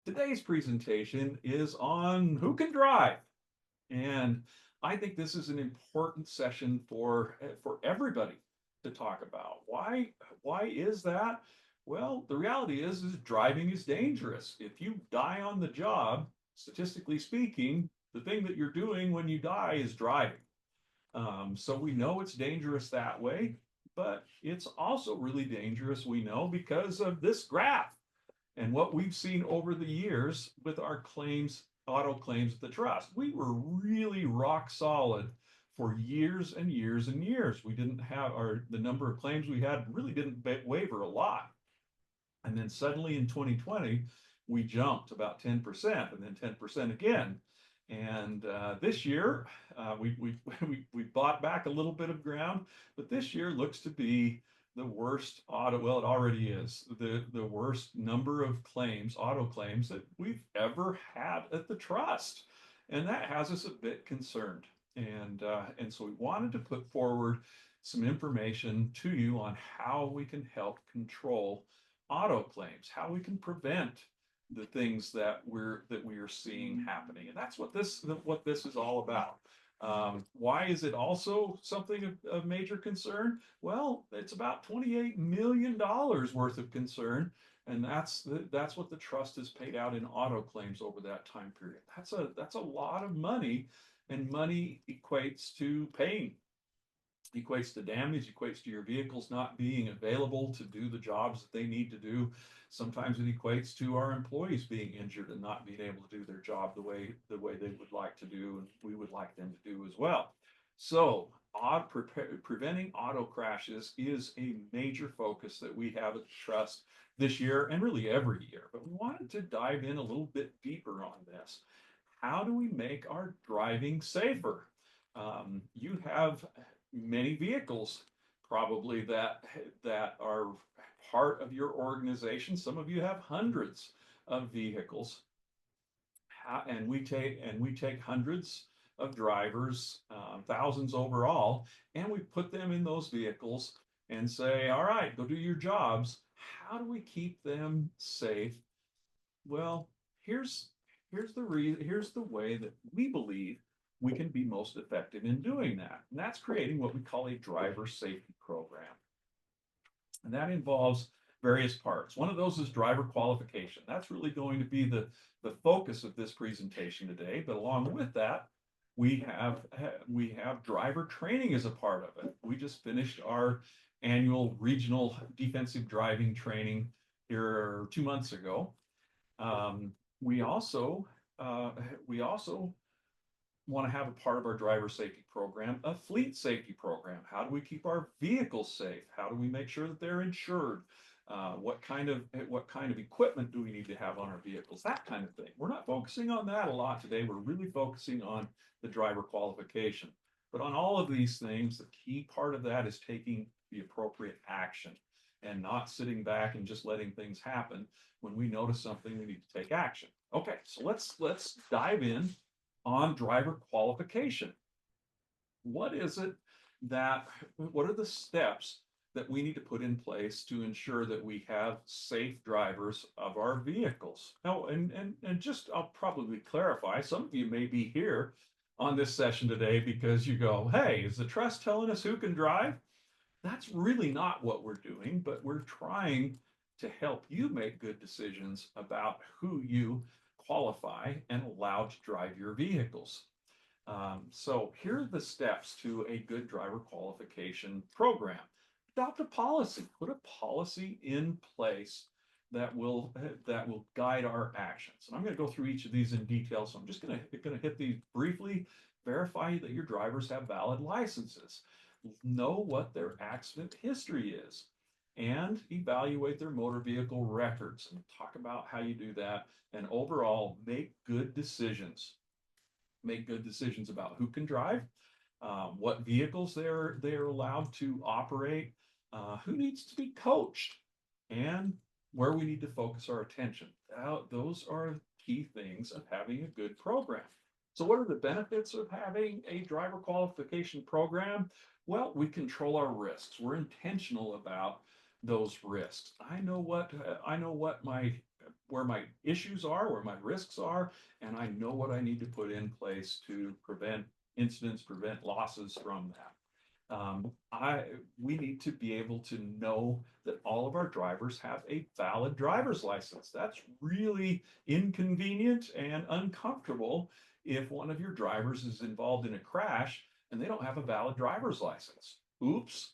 Today's presentation is on who can drive. And I think this is an important session for everybody to talk about. Why is that? Well, the reality is driving is dangerous. If you die on the job, statistically speaking, the thing that you're doing when you die is driving. So we know it's dangerous that way, but it's also really dangerous, we know, because of this graph and what we've seen over the years with our claims, auto claims at the trust. We were really rock solid for years and years and years. We didn't have the number of claims we had really didn't waver a lot. And then suddenly in 2020, we jumped about 10% and then 10% again. And this year, we bought back a little bit of ground, but this year looks to be the worst auto, well, it already is, the worst number of claims, auto claims that we've ever had at the trust. And that has us a bit concerned. And so we wanted to put forward some information to you on how we can help control auto claims, how we can prevent the things that we are seeing happening, and that's what this is all about. Why is it also something of major concern? Well, it's about $28 million worth of concern, and that's what the trust has paid out in auto claims over that time period. That's a lot of money, and money equates to pain, equates to damage, equates to your vehicles not being available to do the jobs that they need to do. Sometimes it equates to our employees being injured and not being able to do their job the way they would like to do, and we would like them to do as well. So preventing auto crashes is a major focus that we have at the trust this year and really every year. But we wanted to dive in a little bit deeper on this. How do we make our driving safer? You have many vehicles probably that are part of your organization. Some of you have hundreds of vehicles, and we take hundreds of drivers, thousands overall, and we put them in those vehicles and say, all right, go do your jobs. How do we keep them safe? Well, here's the way that we believe we can be most effective in doing that. And that's creating what we call a driver safety program. And that involves various parts. One of those is driver qualification. That's really going to be the focus of this presentation today. But along with that, we have driver training as a part of it. We just finished our annual regional defensive driving training here 2 months ago. We also want to have a part of our driver safety program, a fleet safety program. How do we keep our vehicles safe? How do we make sure that they're insured? What kind of equipment do we need to have on our vehicles? That kind of thing. We're not focusing on that a lot today. We're really focusing on the driver qualification. But on all of these things, the key part of that is taking the appropriate action and not sitting back and just letting things happen. When we notice something, we need to take action. Okay, so let's dive in on driver qualification. What are the steps that we need to put in place to ensure that we have safe drivers of our vehicles? Now, and just, I'll probably clarify, some of you may be here on this session today because you go, hey, is the trust telling us who can drive? That's really not what we're doing, but we're trying to help you make good decisions about who you qualify and allow to drive your vehicles. So here are the steps to a good driver qualification program. Adopt a policy. Put a policy in place that will guide our actions. And I'm going to go through each of these in detail. So I'm just going to hit these briefly. Verify that your drivers have valid licenses. Know what their accident history is, and evaluate their motor vehicle records, and talk about how you do that. And overall, make good decisions. Make good decisions about who can drive, what vehicles they're allowed to operate, who needs to be coached, and where we need to focus our attention. Those are key things of having a good program. So what are the benefits of having a driver qualification program? Well, we control our risks. We're intentional about those risks. I know what my where my issues are, where my risks are, and I know what I need to put in place to prevent incidents, prevent losses from that. I We need to be able to know that all of our drivers have a valid driver's license. That's really inconvenient and uncomfortable if one of your drivers is involved in a crash and they don't have a valid driver's license. Oops.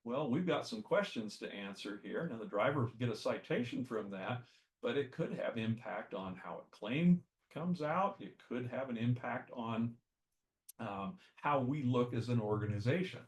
Well, we've got some questions to answer here. Now, the driver will get a citation from that, but it could have impact on how a claim comes out. It could have an impact on how we look as an organization.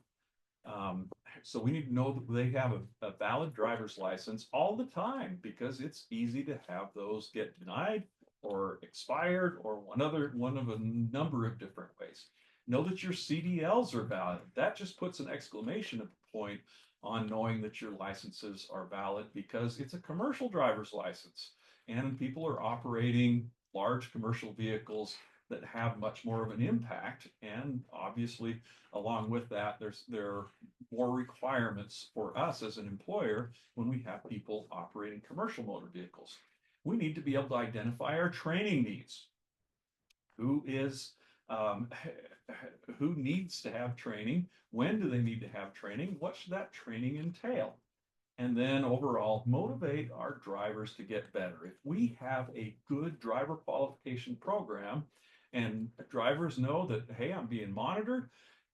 Um, so we need to know that they have a valid driver's license all the time because it's easy to have those get denied or expired or one of a number of different ways. Know that your CDLs are valid. That just puts an exclamation point on knowing that your licenses are valid because it's a commercial driver's license and people are operating large commercial vehicles that have much more of an impact. And obviously, along with that, there are more requirements for us as an employer when we have people operating commercial motor vehicles. We need to be able to identify our training needs. Who is um, who needs to have training? When do they need to have training? What should that training entail? And then overall motivate our drivers to get better. If we have a good driver qualification program and drivers know that, hey, I'm being monitored,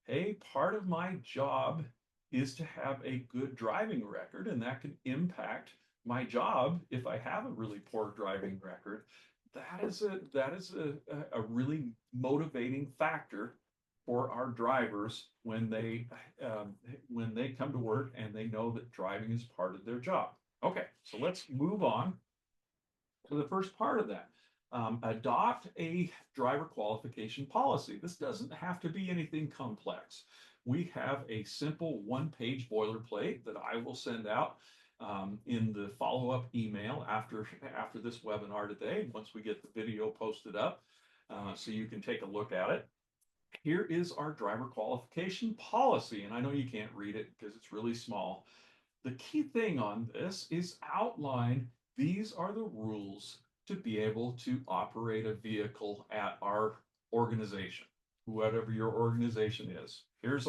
hey, part of my job is to have a good driving record, and that can impact my job if I have a really poor driving record. That is a really motivating factor for our drivers when they come to work and they know that driving is part of their job. Okay, so let's move on to the first part of that. Adopt a driver qualification policy. This doesn't have to be anything complex. We have a simple one-page boilerplate that I will send out in the follow-up email after this webinar today, once we get the video posted up, so you can take a look at it. Here is our driver qualification policy, and I know you can't read it because it's really small. The key thing on this is outline these are the rules to be able to operate a vehicle at our organization, whatever your organization is. Here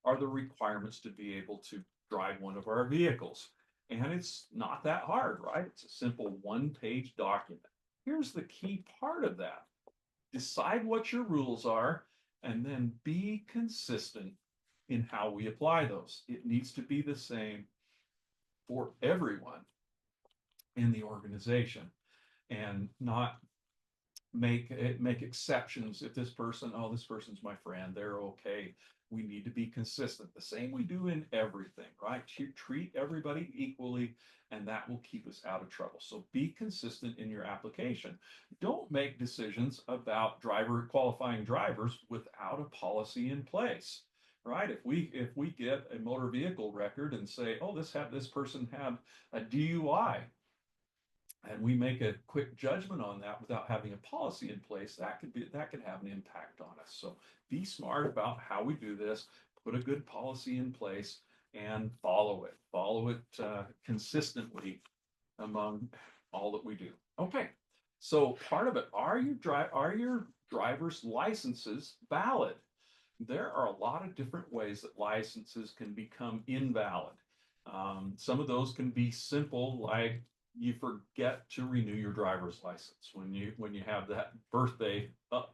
are the requirements to be able to drive one of our vehicles. And it's not that hard, right? It's a simple one-page document. Here's the key part of that. Decide what your rules are and then be consistent in how we apply those. It needs to be the same for everyone in the organization and not make exceptions. If this person, oh, this person's my friend, they're okay. We need to be consistent, the same we do in everything, right? Treat everybody equally, and that will keep us out of trouble. So be consistent in your application. Don't make decisions about qualifying drivers without a policy in place, right? If we get a motor vehicle record and say, oh, this person had a DUI, and we make a quick judgment on that without having a policy in place, that could have an impact on us. So be smart about how we do this, put a good policy in place, and follow it consistently among all that we do. Okay, so part of it, are your driver's licenses valid? There are a lot of different ways that licenses can become invalid. Some of those can be simple, like you forget to renew your driver's license when you have that birthday. Oh,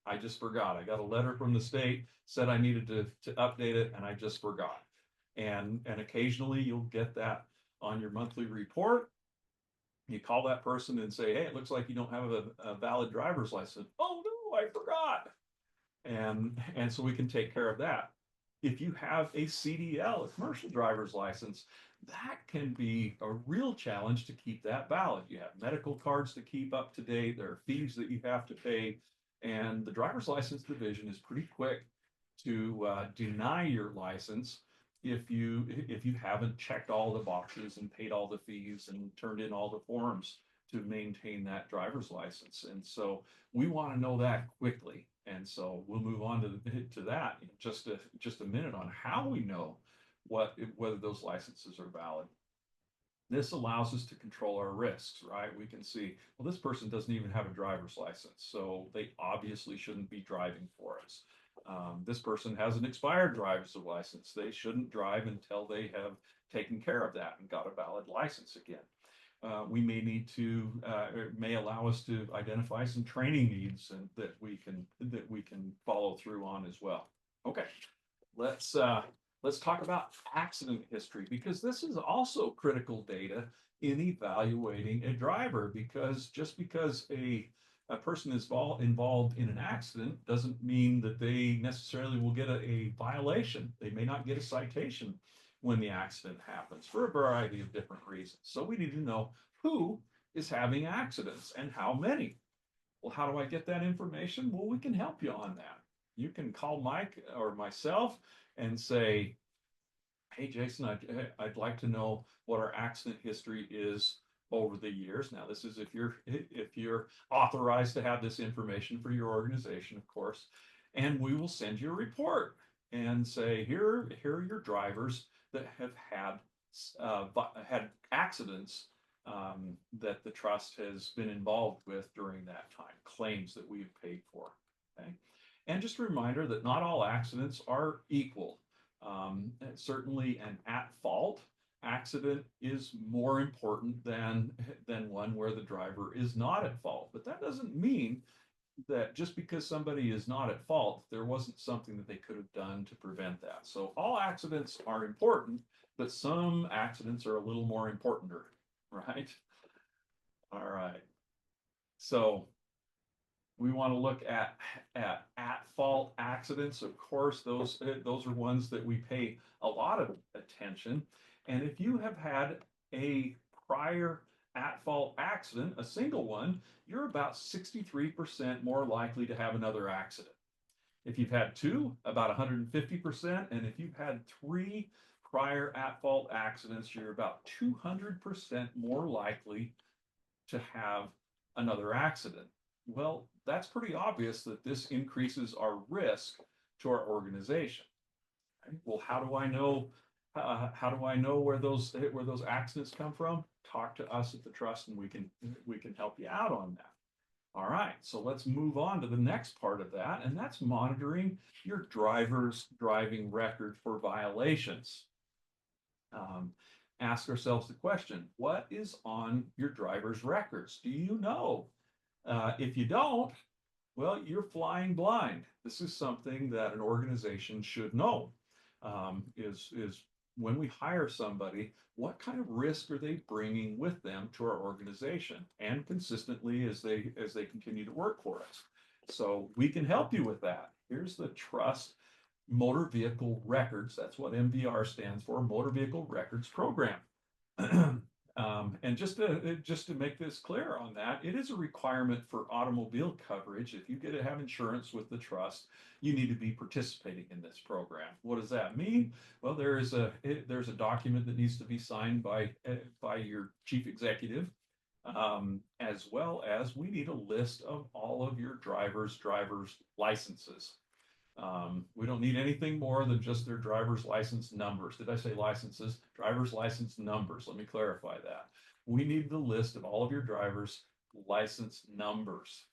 I just forgot. I got a letter from the state, said I needed to update it, and I just forgot. And occasionally you'll get that on your monthly report. You call that person and say, hey, it looks like you don't have a valid driver's license. Oh no, I forgot. And so we can take care of that. If you have a CDL, a commercial driver's license, that can be a real challenge to keep that valid. You have medical cards to keep up to date. There are fees that you have to pay. And the driver's license division is pretty quick to deny your license if you haven't checked all the boxes and paid all the fees and turned in all the forms to maintain that driver's license. And so we want to know that quickly. And so we'll move on to that in just a minute on how we know whether those licenses are valid. This allows us to control our risks, right? We can see, well, this person doesn't even have a driver's license, so they obviously shouldn't be driving for us. This person has an expired driver's license. They shouldn't drive until they have taken care of that and got a valid license again. We may need to, it may allow us to identify some training needs and that we can follow through on as well. Okay, let's let's talk about accident history, because this is also critical data in evaluating a driver. Because just because a person is involved in an accident doesn't mean that they necessarily will get a violation. They may not get a citation when the accident happens for a variety of different reasons. So we need to know who is having accidents and how many. Well, how do I get that information? Well, we can help you on that. You can call Mike or myself and say, hey, Jason, I'd like to know what our accident history is over the years. Now, this is if you're authorized to have this information for your organization, of course, and we will send you a report and say, here are your drivers that have had accidents that the trust has been involved with during that time, claims that we've paid for. Okay, and just a reminder that not all accidents are equal. Certainly an at-fault accident is more important than one where the driver is not at fault. But that doesn't mean that just because somebody is not at fault, there wasn't something that they could have done to prevent that. So all accidents are important, but some accidents are a little more important, right? All right. So we want to look at fault accidents. Of course, those are ones that we pay a lot of attention. And if you have had a prior at fault accident, a single one, you're about 63% more likely to have another accident. If you've had two, about 150%, and if you've had three prior at fault accidents, you're about 200% more likely to have another accident. Well, that's pretty obvious that this increases our risk to our organization. Okay? Well, how do I know? How do I know where those accidents come from? Talk to us at the trust, and we can help you out on that. All right, so let's move on to the next part of that, and that's monitoring your driver's driving record for violations. Ask ourselves the question, what is on your driver's records? Do you know? If you don't, well, you're flying blind. This is something that an organization should know. Is when we hire somebody, what kind of risk are they bringing with them to our organization, and consistently as they continue to work for us? So we can help you with that. Here's the Trust Motor Vehicle Records. That's what MVR stands for, Motor Vehicle Records Program. And just to make this clear on that, it is a requirement for automobile coverage. If you get to have insurance with the trust, you need to be participating in this program. What does that mean? Well, there's a document that needs to be signed by your chief executive, as well as we need a list of all of your driver's licenses. We don't need anything more than just their driver's license numbers. Did I say licenses? Driver's license numbers. Let me clarify that. We need the list of all of your driver's license numbers.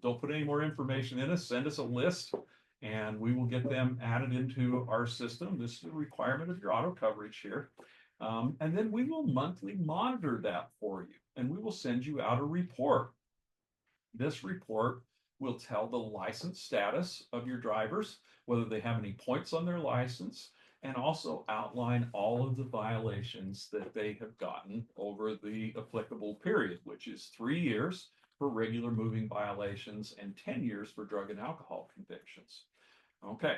Don't put any more information in us. Send us a list, and we will get them added into our system. This is a requirement of your auto coverage here. And then we will monthly monitor that for you, and we will send you out a report. This report will tell the license status of your drivers, whether they have any points on their license, and also outline all of the violations that they have gotten over the applicable period, which is 3 years for regular moving violations and 10 years for drug and alcohol convictions. Okay,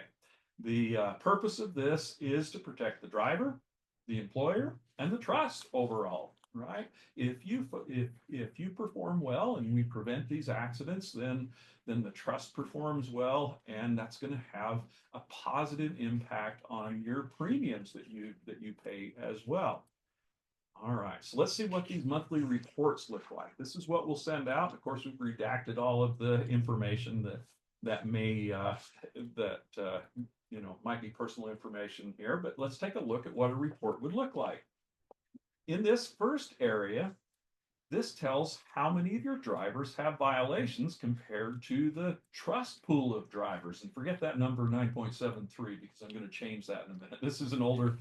the purpose of this is to protect the driver, the employer, and the trust overall. Right? If you perform well and we prevent these accidents, then the trust performs well, and that's going to have a positive impact on your premiums that you pay as well. All right, so let's see what these monthly reports look like. This is what we'll send out. Of course, we've redacted all of the information that may might be personal information here, but let's take a look at what a report would look like. In this first area, this tells how many of your drivers have violations compared to the trust pool of drivers. And forget that number 9.73 because I'm going to change that in a minute. This is an older,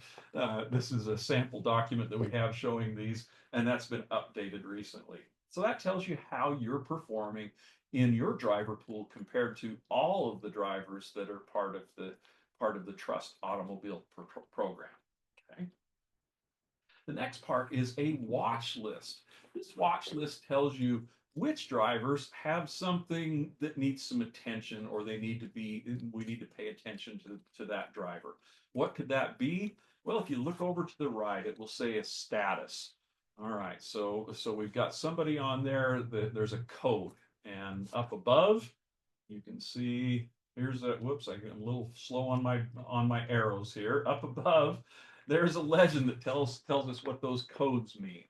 this is a sample document that we have showing these, and that's been updated recently. So that tells you how you're performing in your driver pool compared to all of the drivers that are part of the trust automobile program. Okay. The next part is a watch list. This watch list tells you which drivers have something that needs some attention, or we need to pay attention to that driver. What could that be? Well, if you look over to the right, it will say a status. All right, so we've got somebody on there that there's a code, and up above, you can see, here's a, whoops, I'm a little slow on my arrows here. Up above, there's a legend that tells us what those codes mean.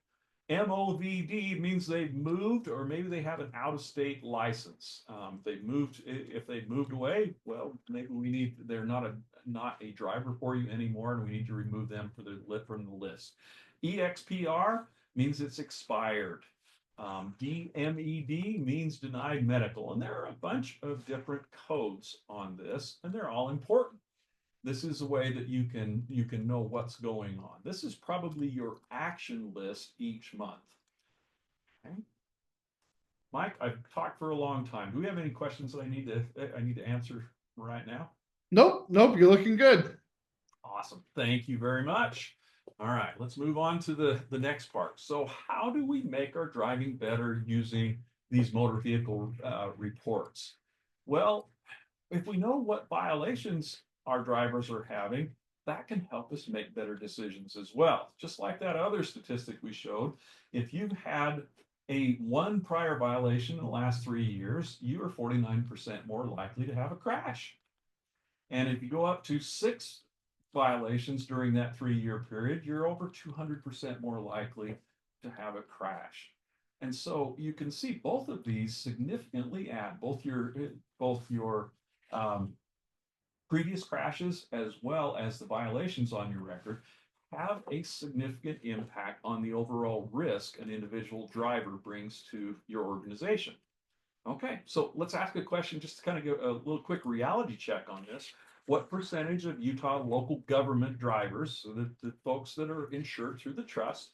MOVD means they've moved, or maybe they have an out-of-state license. If they've moved away, well, maybe they're not a driver for you anymore, and we need to remove them from the list. EXPR means it's expired. DMED means denied medical, and there are a bunch of different codes on this, and they're all important. This is a way that you can know what's going on. This is probably your action list each month. Okay. Mike, I've talked for a long time. Do we have any questions that I need to answer right now? Nope, you're looking good. Awesome. Thank you very much. All right, let's move on to the next part. So how do we make our driving better using these motor vehicle reports? Well, if we know what violations our drivers are having, that can help us make better decisions as well. Just like that other statistic we showed, if you've had one prior violation in the last 3 years, you are 49% more likely to have a crash. And if you go up to 6 violations during that 3-year period, you're over 200% more likely to have a crash. And so you can see both of these significantly add both your previous crashes as well as the violations on your record have a significant impact on the overall risk an individual driver brings to your organization. Okay, so let's ask a question just to kind of give a little quick reality check on this. What percentage of Utah local government drivers, so the folks that are insured through the trust,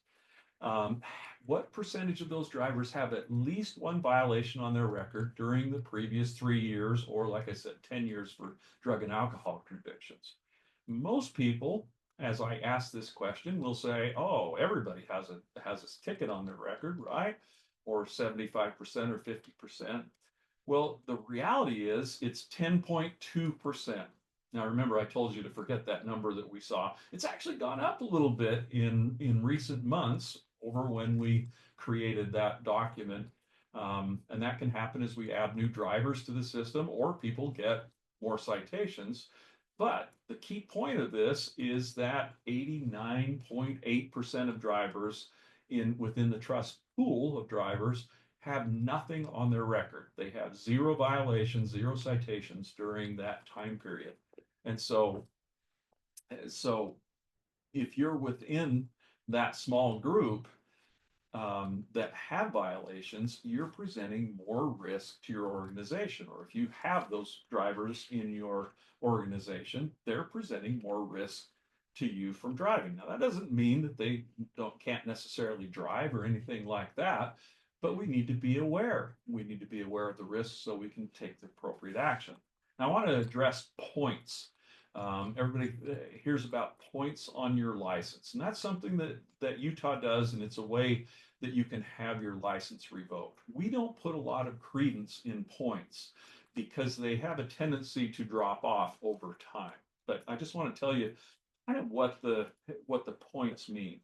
what percentage of those drivers have at least one violation on their record during the previous 3 years, or like I said, 10 years for drug and alcohol convictions? Most people, as I ask this question, will say, oh, everybody has a ticket on their record, right? Or 75% or 50%. Well, the reality is it's 10.2%. Now, remember, I told you to forget that number that we saw. It's actually gone up a little bit in recent months over when we created that document. And that can happen as we add new drivers to the system or people get more citations. But the key point of this is that 89.8% of drivers within the trust pool of drivers have nothing on their record. They have 0 violations, 0 citations during that time period. And so if you're within that small group that have violations, you're presenting more risk to your organization. Or if you have those drivers in your organization, they're presenting more risk to you from driving. Now, that doesn't mean that they can't necessarily drive or anything like that, but we need to be aware. We need to be aware of the risks so we can take the appropriate action. Now, I want to address points. Everybody hears about points on your license, and that's something that Utah does, and it's a way that you can have your license revoked. We don't put a lot of credence in points because they have a tendency to drop off over time. But I just want to tell you kind of what the points mean.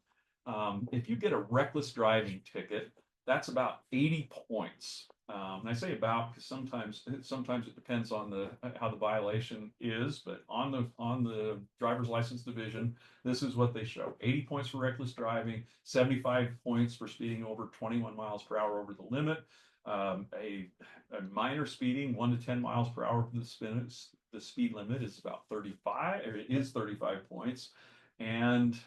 If you get a reckless driving ticket, that's about 80 points. And I say about because sometimes it depends on the how the violation is, but on the driver's license division, this is what they show: 80 points for reckless driving, 75 points for speeding over 21 miles per hour over the limit, um, a, a minor speeding 1 to 10 miles per hour for the speed limit is about 35, or it is 35 points, and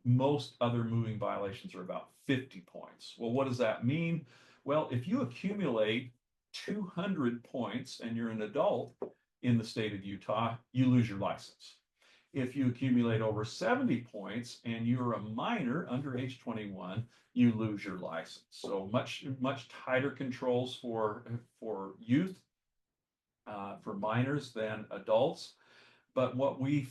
most other moving violations are about 50 points. Well, what does that mean? Well, if you accumulate 200 points and you're an adult in the state of Utah, you lose your license. If you accumulate over 70 points and you're a minor under age 21, you lose your license. So much tighter controls for youth, for minors than adults. But what we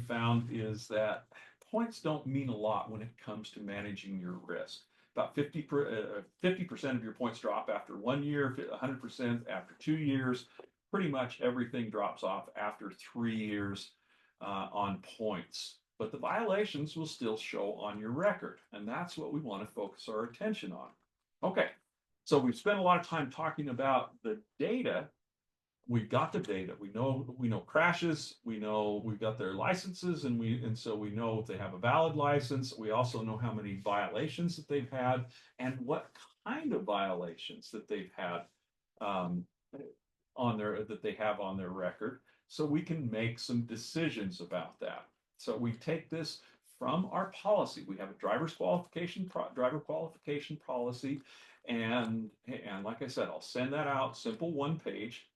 found is that points don't mean a lot when it comes to managing your risk. About 50% of your points drop after 1 year, 100% after 2 years. Pretty much everything drops off after 3 years on points. But the violations will still show on your record, and that's what we want to focus our attention on. Okay, so we've spent a lot of time talking about the data. We've got the data. We know crashes. We know we've got their licenses, and so we know if they have a valid license. We also know how many violations that they've had and what kind of violations that they've had um, that they have on their record, so we can make some decisions about that. So we take this from our policy. We have a driver qualification policy, and like I said, I'll send that out, simple 1 page.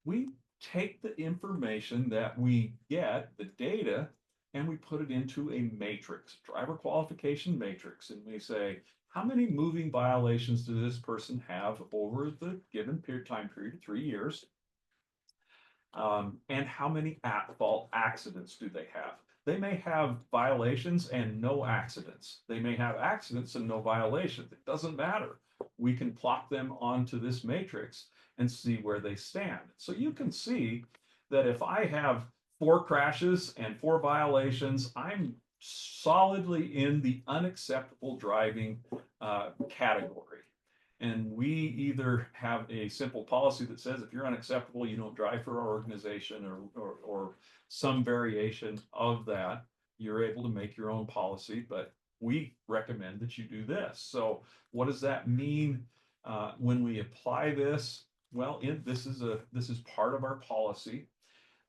We take the information that we get, the data, and we put it into a matrix, driver qualification matrix, and we say, how many moving violations does this person have over the given time period of 3 years? And how many at-fault accidents do they have? They may have violations and no accidents. They may have accidents and no violations. It doesn't matter. We can plot them onto this matrix and see where they stand. So you can see that if I have 4 crashes and 4 violations, I'm solidly in the unacceptable driving category. And we either have a simple policy that says if you're unacceptable, you don't drive for our organization, or some variation of that. You're able to make your own policy, but we recommend that you do this. So what does that mean when we apply this? Well, this is part of our policy.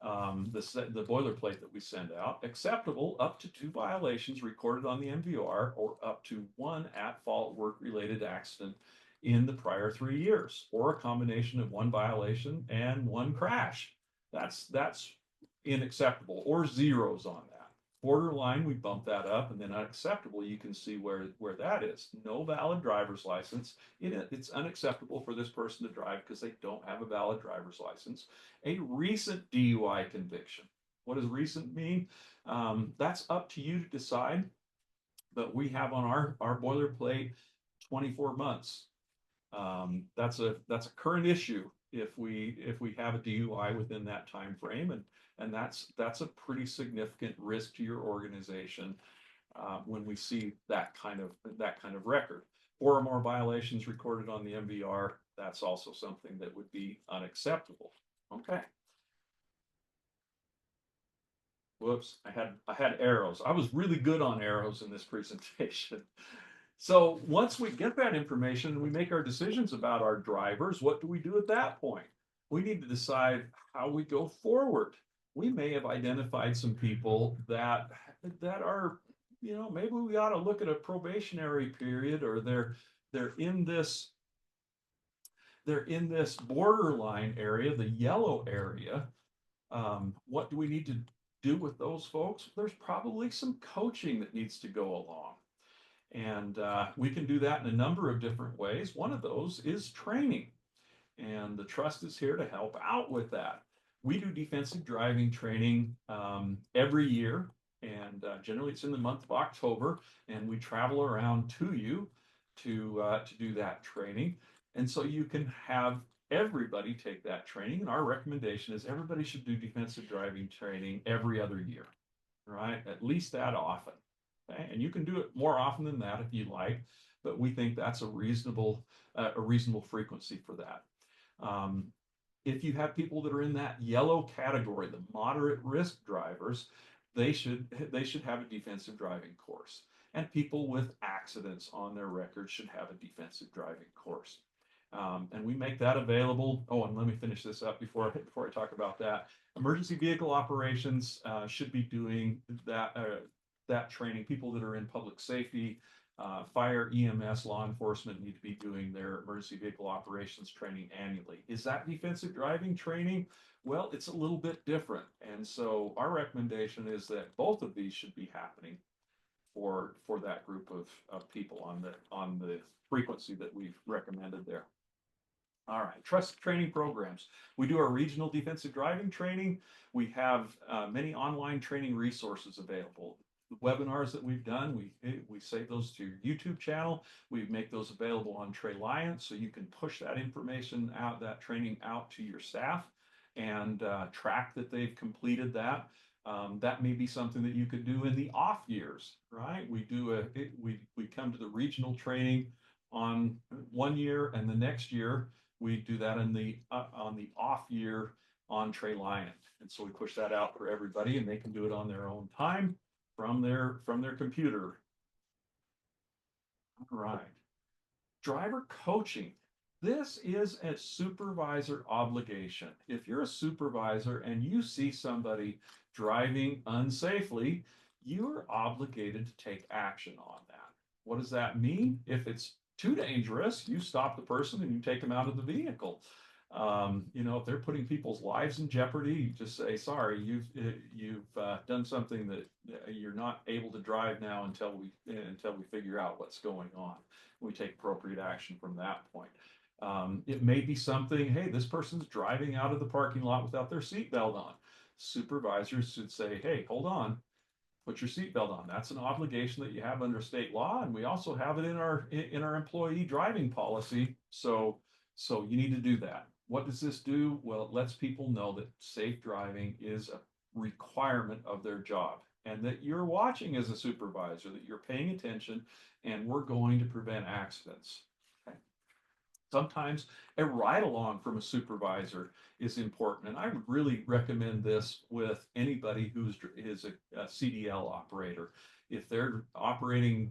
The boilerplate that we send out: acceptable up to 2 violations recorded on the MVR, or up to 1 at-fault work-related accident in the prior 3 years, or a combination of 1 violation and 1 crash. That's unacceptable, or zeros on that. Borderline, we bump that up, and then unacceptable, you can see where that is. No valid driver's license. It's unacceptable for this person to drive because they don't have a valid driver's license. A recent DUI conviction. What does recent mean? That's up to you to decide, but we have on our boilerplate 24 months. That's a current issue if we have a DUI within that time frame, and that's a pretty significant risk to your organization when we see that kind of record. 4 or more violations recorded on the MVR, that's also something that would be unacceptable. Okay. Whoops, I had arrows. I was really good on arrows in this presentation. So once we get that information and we make our decisions about our drivers, what do we do at that point? We need to decide how we go forward. We may have identified some people that are, maybe we ought to look at a probationary period, or they're in this borderline area, the yellow area. What do we need to do with those folks? There's probably some coaching that needs to go along. And we can do that in a number of different ways. One of those is training. And the trust is here to help out with that. We do defensive driving training every year. And generally it's in the month of October. And we travel around to you to do that training. And so you can have everybody take that training. And our recommendation is everybody should do defensive driving training every other year, right? At least that often. Okay? And you can do it more often than that if you like, but we think that's a reasonable frequency for that. Um, if you have people that are in that yellow category, the moderate risk drivers, they should have a defensive driving course. And people with accidents on their record should have a defensive driving course. And we make that available. Oh, and let me finish this up before I talk about that. Emergency vehicle operations should be doing that training. People that are in public safety, fire, EMS, law enforcement need to be doing their emergency vehicle operations training annually. Is that defensive driving training? Well, it's a little bit different. And so our recommendation is that both of these should be happening for that group of people on the frequency that we've recommended there. All right, trust training programs. We do our regional defensive driving training. We have many online training resources available. The webinars that we've done, we save those to your YouTube channel. We make those available on Trayliant, so you can push that information out, that training out to your staff, and track that they've completed that. That may be something that you could do in the off years, right? We come to the regional training on 1 year, and the next year we do that on the off year on Trayliant. And so we push that out for everybody, and they can do it on their own time from their computer. All right. Driver coaching. This is a supervisor obligation. If you're a supervisor and you see somebody driving unsafely, you're obligated to take action on that. What does that mean? If it's too dangerous, you stop the person and you take them out of the vehicle. If they're putting people's lives in jeopardy, you just say, sorry, you've done something that you're not able to drive now until we figure out what's going on. We take appropriate action from that point. It may be something, hey, this person's driving out of the parking lot without their seatbelt on. Supervisors should say, hey, hold on, put your seatbelt on. That's an obligation that you have under state law, and we also have it in our employee driving policy. So you need to do that. What does this do? Well, it lets people know that safe driving is a requirement of their job, and that you're watching as a supervisor, that you're paying attention, and we're going to prevent accidents. Okay. Sometimes a ride along from a supervisor is important, and I would really recommend this with anybody who is a CDL operator. If they're operating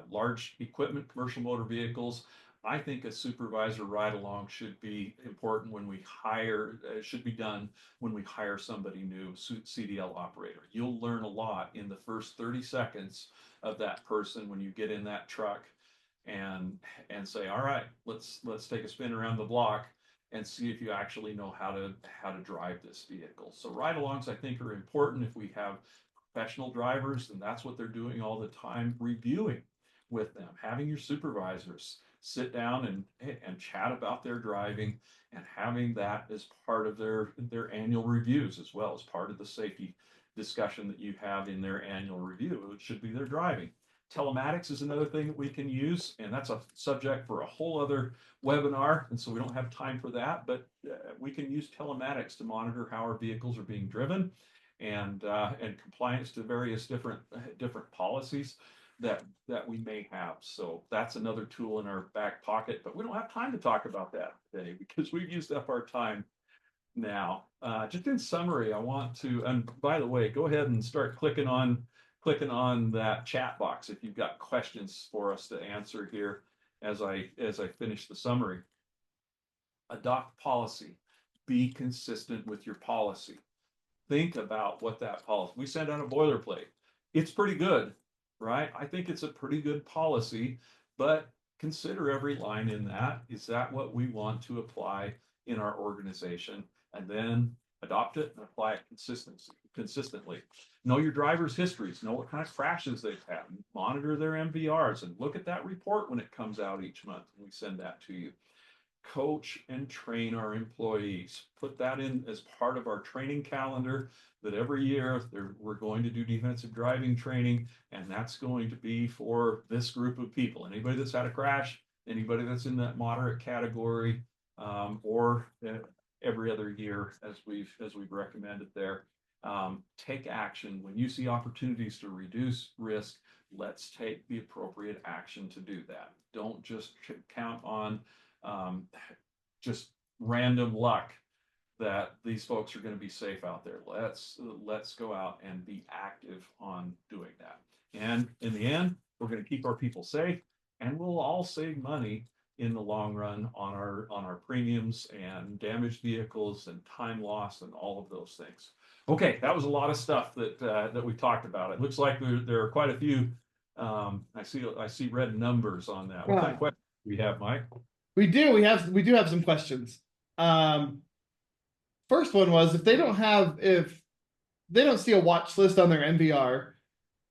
large equipment, commercial motor vehicles, I think a supervisor ride along should be important when we hire, should be done when we hire somebody new, CDL operator. You'll learn a lot in the first 30 seconds of that person when you get in that truck and say, all right, let's take a spin around the block and see if you actually know how to drive this vehicle. So ride-alongs, I think, are important. If we have professional drivers, then that's what they're doing all the time, reviewing with them, having your supervisors sit down and chat about their driving, and having that as part of their annual reviews, as well as part of the safety discussion that you have in their annual review. It should be their driving. Telematics is another thing that we can use, and that's a subject for a whole other webinar, and so we don't have time for that, but we can use telematics to monitor how our vehicles are being driven, and compliance to various different policies that we may have. So that's another tool in our back pocket, but we don't have time to talk about that today because we've used up our time now. Just in summary, I want to, and by the way, go ahead and start clicking on that chat box if you've got questions for us to answer here as I finish the summary. Adopt policy. Be consistent with your policy. Think about what that policy. We send out a boilerplate. It's pretty good, right? I think it's a pretty good policy, but consider every line in that. Is that what we want to apply in our organization? And then adopt it and apply it consistently. Know your driver's histories. Know what kind of crashes they've had. Monitor their MVRs and look at that report when it comes out each month. And we send that to you. Coach and train our employees. Put that in as part of our training calendar, that every year we're going to do defensive driving training, and that's going to be for this group of people. Anybody that's had a crash, anybody that's in that moderate category, or every other year as we've recommended there. Take action when you see opportunities to reduce risk. let's take the appropriate action to do that. Don't just count on um, just random luck that these folks are going to be safe out there. Let's go out and be active on doing that. And in the end, we're going to keep our people safe, and we'll all save money in the long run on our premiums and damaged vehicles and time loss and all of those things. Okay, that was a lot of stuff that we talked about. It looks like there are quite a few. I see red numbers on that. What kind of questions do we have, Mike? We do have some questions. Um, First one was if they don't see a watch list on their NVR,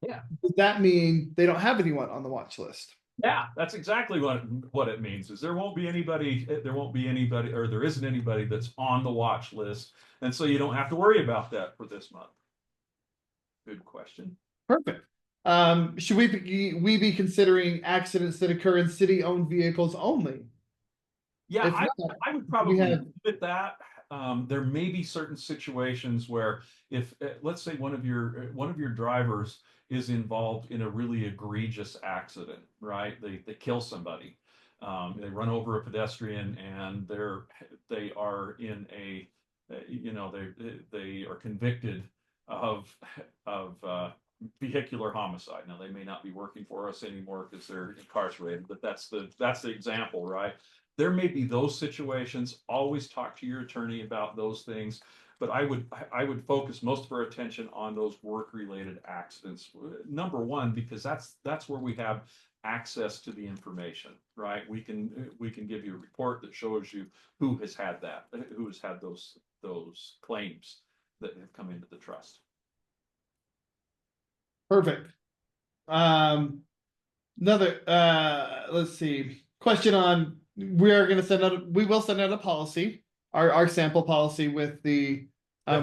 Yeah. does that mean they don't have anyone on the watch list? Yeah, that's exactly what it means is there won't be anybody, or there isn't anybody that's on the watch list. And so you don't have to worry about that for this month. Good question. Perfect. Should we be considering accidents that occur in city-owned vehicles only? Yeah, If not, I would probably have limit that. There may be certain situations where if let's say one of your drivers is involved in a really egregious accident, right? They kill somebody. They run over a pedestrian and they are in a they are convicted of vehicular homicide. Now they may not be working for us anymore because they're incarcerated, but that's the example, right? There may be those situations. Always talk to your attorney about those things. But I would focus most of our attention on those work related accidents. Number one, because that's where we have access to the information, right? We can give you a report that shows you who has had those claims that have come into the trust. perfect. Um, Another let's see. Question on we will send out a policy, our sample policy with the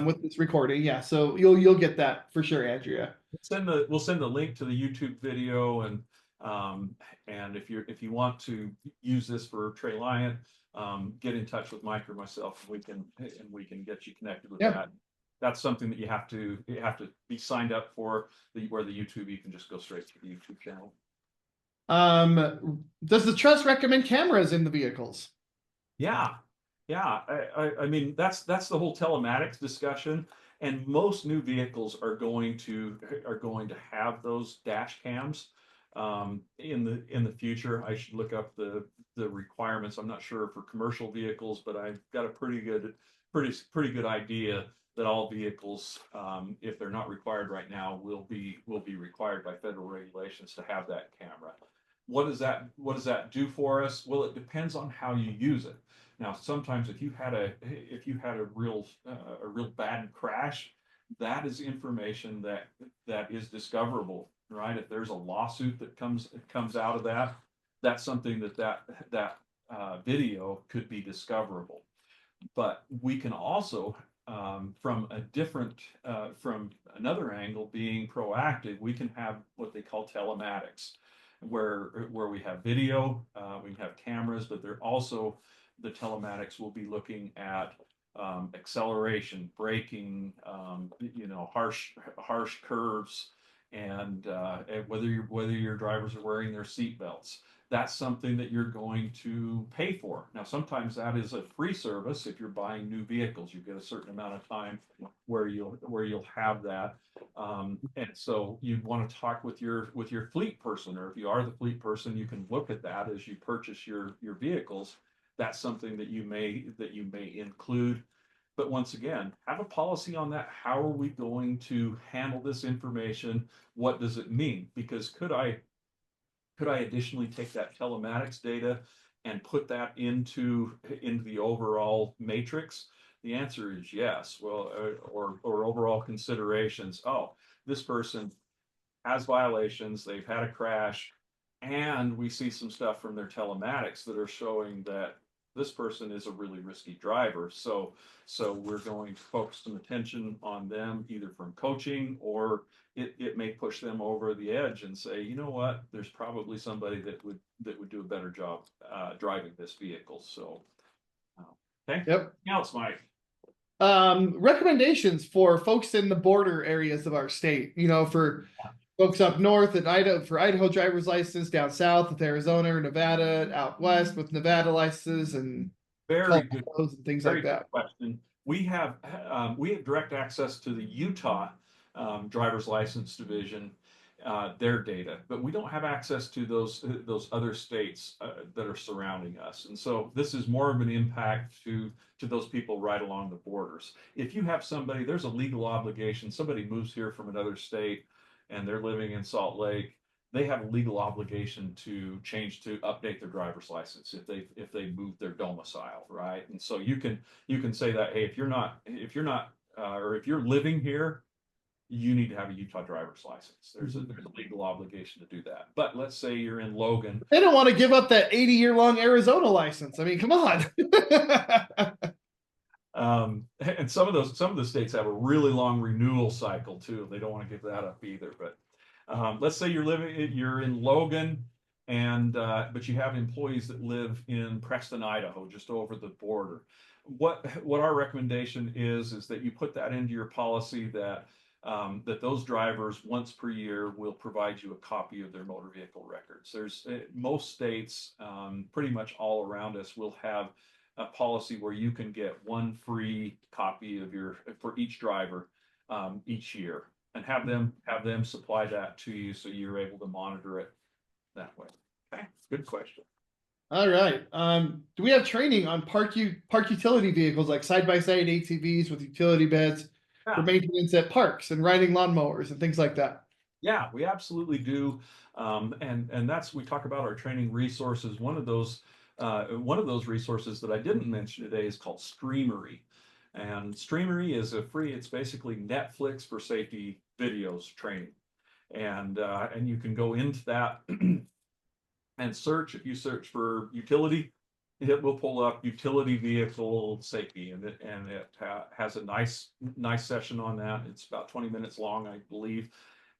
with this recording. Yeah, so you'll get that for sure, Andrea. We'll send the link to the YouTube video and if you want to use this for Trey Lyon, get in touch with Mike or myself and we can get you connected with that. That's something that you have to be signed up for. Where the YouTube, you can just go straight to the YouTube channel. Does the trust recommend cameras in the vehicles? Yeah, yeah. I mean, that's the whole telematics discussion. And most new vehicles are going to have those dash cams in the future. I should look up the requirements. I'm not sure for commercial vehicles, but I've got a pretty good idea that all vehicles, if they're not required right now, will be required by federal regulations to have that camera. What does that do for us? Well, it depends on how you use it. Now, sometimes if you had a real bad crash, that is information that is discoverable, right? If there's a lawsuit that comes out of that, that's something that video could be discoverable. But we can also from another angle, being proactive, we can have what they call telematics, where we have video, we can have cameras, but they're also the telematics will be looking at acceleration, braking, harsh curves, and whether your drivers are wearing their seat belts. That's something that you're going to pay for. Now, sometimes that is a free service. If you're buying new vehicles, you get a certain amount of time where you'll have that. And so you'd want to talk with your fleet person, or if you are the fleet person, you can look at that as you purchase your vehicles. That's something that you may include. But once again, have a policy on that. How are we going to handle this information? What does it mean? Because could I additionally take that telematics data and put that into the overall matrix? The answer is yes. Well, or overall considerations. Oh, this person has violations, they've had a crash, and we see some stuff from their telematics that are showing that this person is a really risky driver. So we're going to focus some attention on them, either from coaching, or it may push them over the edge and say, you know what, there's probably somebody that would do a better job driving this vehicle. So okay. Yep. Anything else, Mike? Recommendations for folks in the border areas of our state, for folks up north at Idaho for Idaho driver's license, down south with Arizona or Nevada, out west with Nevada licenses and Very good, Colorado's and things very like good that. question. We have direct access to the Utah driver's license division, their data, but we don't have access to those other states that are surrounding us. And so this is more of an impact to those people right along the borders. If you have somebody, there's a legal obligation. Somebody moves here from another state and they're living in Salt Lake, they have a legal obligation to update their driver's license if they move their domicile, right? And so you can say that, hey, if you're living here, you need to have a Utah driver's license. There's a legal obligation to do that. But let's say you're in Logan. They don't want to give up that 80-year-long Arizona license. I mean, come on. And some of the states have a really long renewal cycle too. They don't want to give that up either. But let's say you're in Logan, and but you have employees that live in Preston, Idaho, just over the border. What our recommendation is that you put that into your policy that that those drivers once per year will provide you a copy of their motor vehicle records. There's most states, pretty much all around us, will have a policy where you can get one free copy of your for each driver each year, and have them supply that to you so you're able to monitor it that way. Okay, good question. All right. Do we have training on park utility vehicles like side-by-side ATVs with utility beds for Yeah. maintenance at parks and riding lawnmowers and things like that? Yeah, we absolutely do. And that's, we talk about our training resources. One of those resources that I didn't mention today is called Streamery. And Streamery is it's basically Netflix for safety videos training. And you can go into that and search. If you search for utility, it will pull up utility vehicle safety, and it has a nice session on that. It's about 20 minutes long, I believe,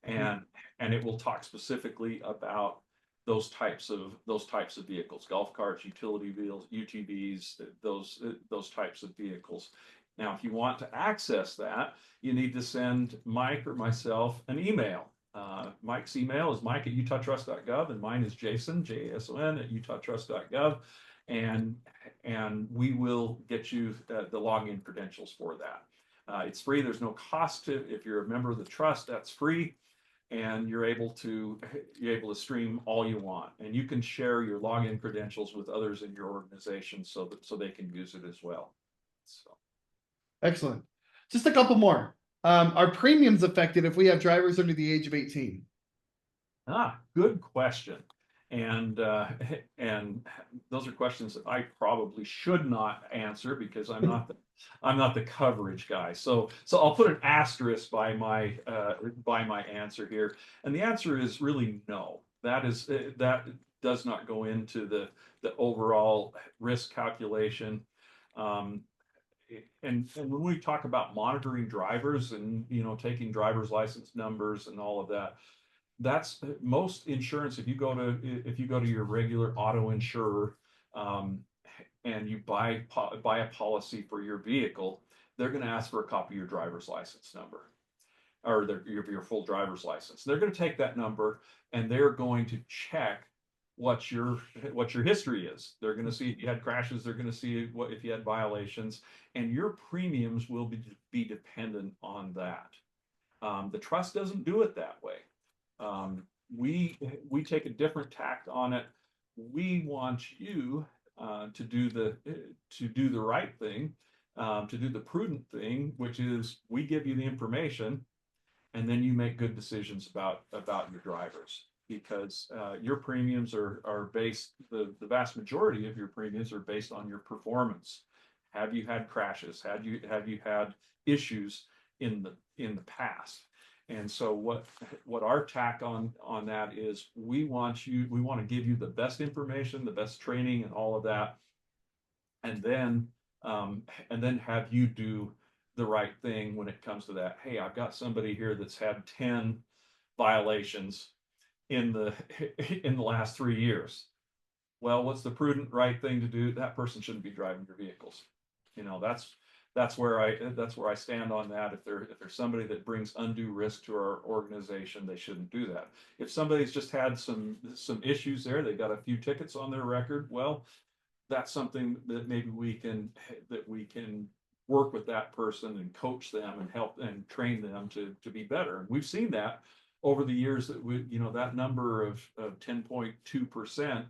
and it will talk specifically about those types of vehicles, golf carts, utility vehicles, UTVs, those types of vehicles. Now, if you want to access that, you need to send Mike or myself an email. Mike's email is mike@utahtrust.gov, and mine is Jason, Jason, at utahtrust.gov. And we will get you the login credentials for that. It's free. There's no cost to, if you're a member of the trust, that's free. And you're able to stream all you want, and you can share your login credentials with others in your organization so they can use it as well. So. Excellent. Just a couple more. Are premiums affected if we have drivers under the age of 18? Good question. And those are questions that I probably should not answer because I'm not the coverage guy. So I'll put an asterisk by my answer here. And the answer is really no. That does not go into the overall risk calculation. And when we talk about monitoring drivers and taking driver's license numbers and all of that, that's most insurance. If you go to your regular auto insurer, and you buy a policy for your vehicle, they're going to ask for a copy of your driver's license number, or your full driver's license. They're going to take that number and they're going to check what your history is. They're going to see if you had crashes. They're going to see if you had violations, and your premiums will be dependent on that. The trust doesn't do it that way. We take a different tact on it. We want you to do the right thing, to do the prudent thing, which is we give you the information, and then you make good decisions about your drivers, because your premiums are based, the vast majority of your premiums are based on your performance. Have you had crashes? Have you had issues in the past? And so what our tack on that is, we want to give you the best information, the best training, and all of that, and then have you do the right thing when it comes to that. Hey, I've got somebody here that's had 10 violations in the last 3 years. Well, what's the prudent right thing to do? That person shouldn't be driving your vehicles. that's where I stand on that. If there's somebody that brings undue risk to our organization, they shouldn't do that. If somebody's just had some issues there, they got a few tickets on their record, well, that's something that maybe we can work with that person and coach them and help and train them to be better. And we've seen that over the years that that number of 10.2%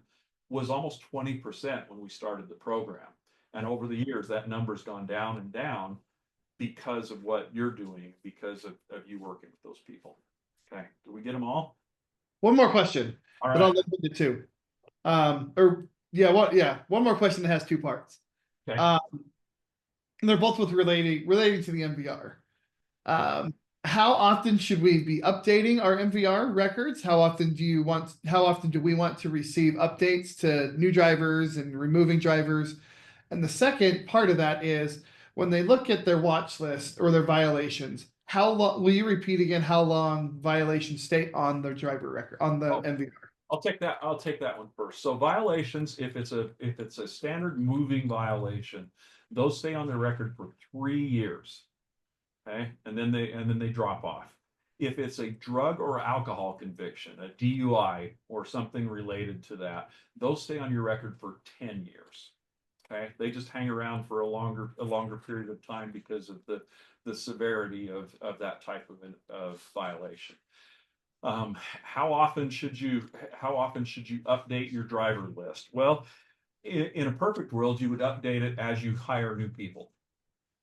was almost 20% when we started the program. And over the years, that number's gone down and down because of what you're doing, because of you working with those people. Okay, did we get them all? One more question, All but I'll right. limit it to one more question that has two parts. Okay. And they're both relating to the MVR. How often should we be updating our MVR records? How often do we want to receive updates to new drivers and removing drivers? And the second part of that is when they look at their watch list or their violations, how long will you repeat again how long violations stay on their driver record on the MVR? I'll take that one first. So violations, if it's a standard moving violation, those stay on the record for 3 years. Okay, and then they drop off. If it's a drug or alcohol conviction, a DUI or something related to that, those stay on your record for 10 years. Okay, they just hang around for a longer period of time because of the severity of that type of violation. How often should you update your driver list? Well, in a perfect world, you would update it as you hire new people.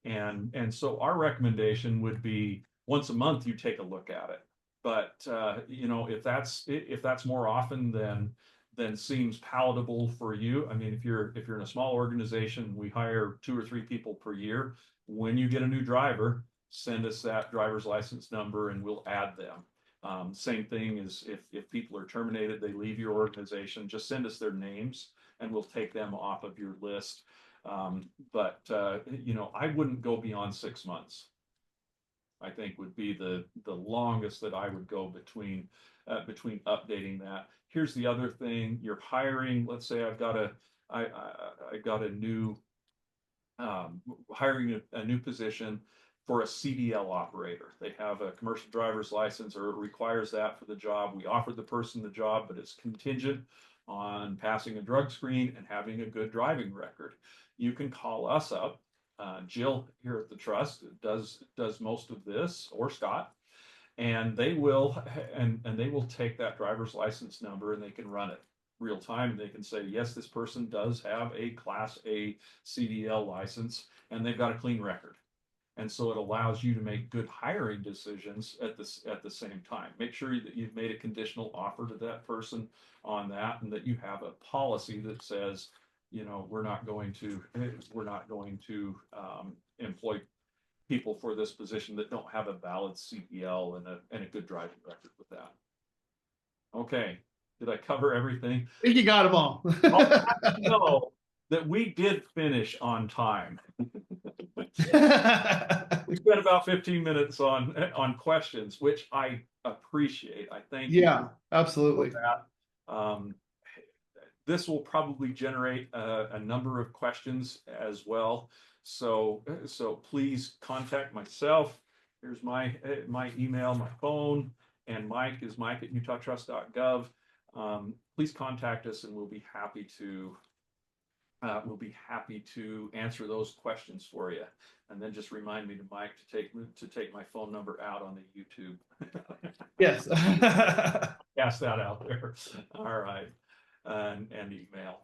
And so our recommendation would be once a month you take a look at it. But if that's more often than seems palatable for you. I mean, if you're in a small organization, we hire 2 or 3 people per year. When you get a new driver, send us that driver's license number and we'll add them. Same thing as if people are terminated, they leave your organization, just send us their names and we'll take them off of your list. But I wouldn't go beyond 6 months. I think would be the longest that I would go between updating that. Here's the other thing: you're hiring. Let's say I've got a new hiring a new position for a CDL operator. They have a commercial driver's license, or it requires that for the job. We offered the person the job, but it's contingent on passing a drug screen and having a good driving record. You can call us up. Jill here at the Trust does most of this, or Scott, and they will take that driver's license number and they can run it real time. They can say, yes, this person does have a Class A CDL license and they've got a clean record. And so it allows you to make good hiring decisions at the same time. Make sure that you've made a conditional offer to that person on that, and that you have a policy that says, we're not going to employ people for this position that don't have a valid CDL and a good driving record with that. Okay, did I cover everything? I think you got them all. No, that we did finish on time. We spent about 15 minutes on questions, which I appreciate. I thank you. Yeah, absolutely. For that. This will probably generate a number of questions as well. So please contact myself. Here's my email, my phone, and Mike is mike@utahtrust.gov. Please contact us, and we'll be happy to answer those questions for you. And then just remind me to Mike to take my phone number out on the YouTube. Yes. Cast that out there. All right. And email.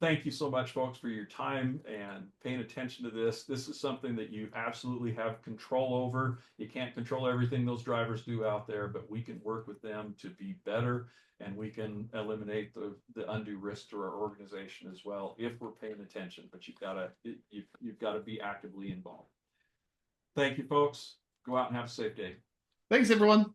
Thank you so much, folks, for your time and paying attention to this. This is something that you absolutely have control over. You can't control everything those drivers do out there, but we can work with them to be better, and we can eliminate the undue risk to our organization as well if we're paying attention. But you've got to be actively involved. Thank you, folks. Go out and have a safe day. Thanks, everyone.